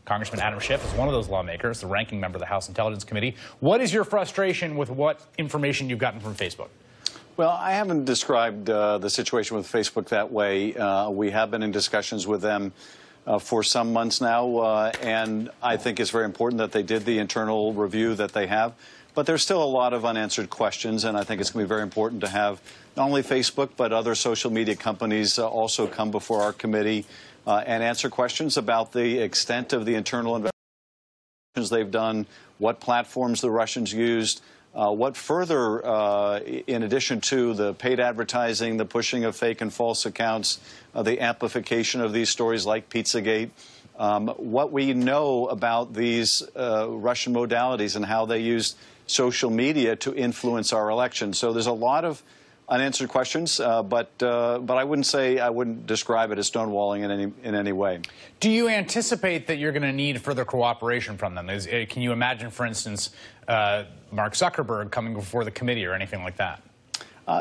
Congressman Adam Schiff is one of those lawmakers, the ranking member of the House Intelligence Committee. What is your frustration with what information you've gotten from Facebook? Well, I haven't described the situation with Facebook that way. We have been in discussions with them for some months now, and I think it's very important that they did the internal review that they have. But there's still a lot of unanswered questions, and I think it's going to be very important to have not only Facebook but other social media companies also come before our committee and answer questions about the extent of the internal investigations they've done, what platforms the Russians used, what further, in addition to the paid advertising, the pushing of fake and false accounts, the amplification of these stories like Pizzagate, what we know about these Russian modalities and how they used social media to influence our election. So there's a lot of unanswered questions, but I wouldn't describe it as stonewalling in any way. Do you anticipate that you're going to need further cooperation from them? Can you imagine, for instance, Mark Zuckerberg coming before the committee or anything like that?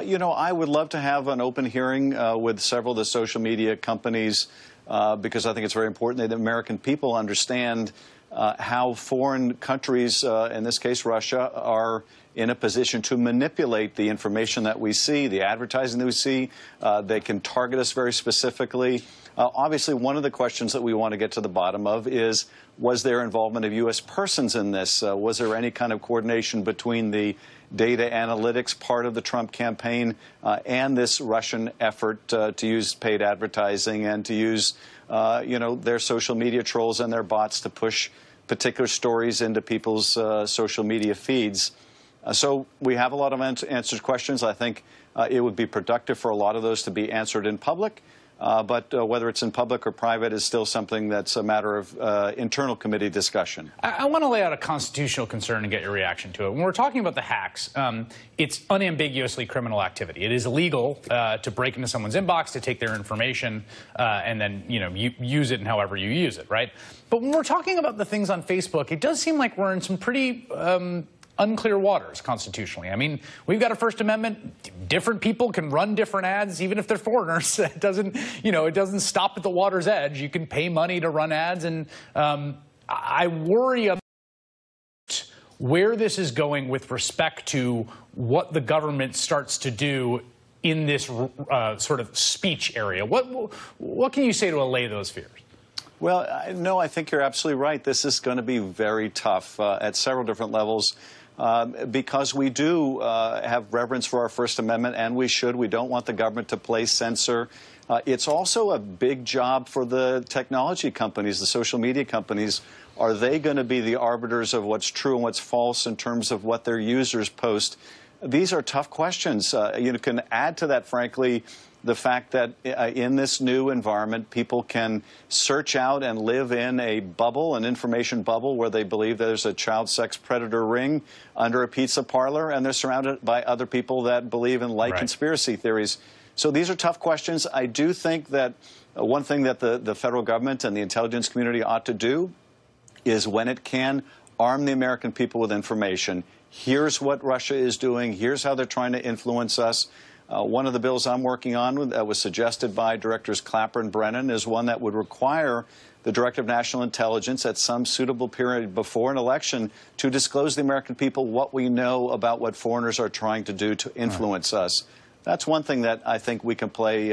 You know, I would love to have an open hearing with several of the social media companies because I think it's very important that the American people understand how foreign countries, in this case Russia, are in a position to manipulate the information that we see, the advertising that we see. They can target us very specifically. Obviously, one of the questions that we want to get to the bottom of is, was there involvement of U.S. persons in this? Was there any kind of coordination between the data analytics part of the Trump campaign and this Russian effort to use paid advertising and to use, you know, their social media trolls and their bots to push particular stories into people's social media feeds? So we have a lot of answered questions. I think it would be productive for a lot of those to be answered in public. But whether it's in public or private is still something that's a matter of internal committee discussion. I want to lay out a constitutional concern and get your reaction to it. When we're talking about the hacks, it's unambiguously criminal activity. It is illegal to break into someone's inbox, to take their information, and then use it in however you use it, right? But when we're talking about the things on Facebook, it does seem like we're in some pretty unclear waters constitutionally. I mean, we've got a First Amendment. Different people can run different ads, even if they're foreigners. It doesn't, it doesn't stop at the water's edge. You can pay money to run ads, and I worry about where this is going with respect to what the government starts to do in this sort of speech area. What can you say to allay those fears? Well, no, I think you're absolutely right. This is going to be very tough at several different levels. Because we do have reverence for our First Amendment, and we should. We don't want the government to play censor. It's also a big job for the technology companies, the social media companies. Are they going to be the arbiters of what's true and what's false in terms of what their users post? These are tough questions. You can add to that, frankly, the fact that in this new environment, people can search out and live in a bubble, an information bubble, where they believe there's a child sex predator ring under a pizza parlor, and they're surrounded by other people that believe in like conspiracy theories. So these are tough questions. I do think that one thing that the federal government and the intelligence community ought to do is, when it can, arm the American people with information. Here's what Russia is doing. Here's how they're trying to influence us. One of the bills I'm working on that was suggested by Directors Clapper and Brennan is one that would require the Director of National Intelligence at some suitable period before an election to disclose to the American people what we know about what foreigners are trying to do to influence us. That's one thing that I think we can play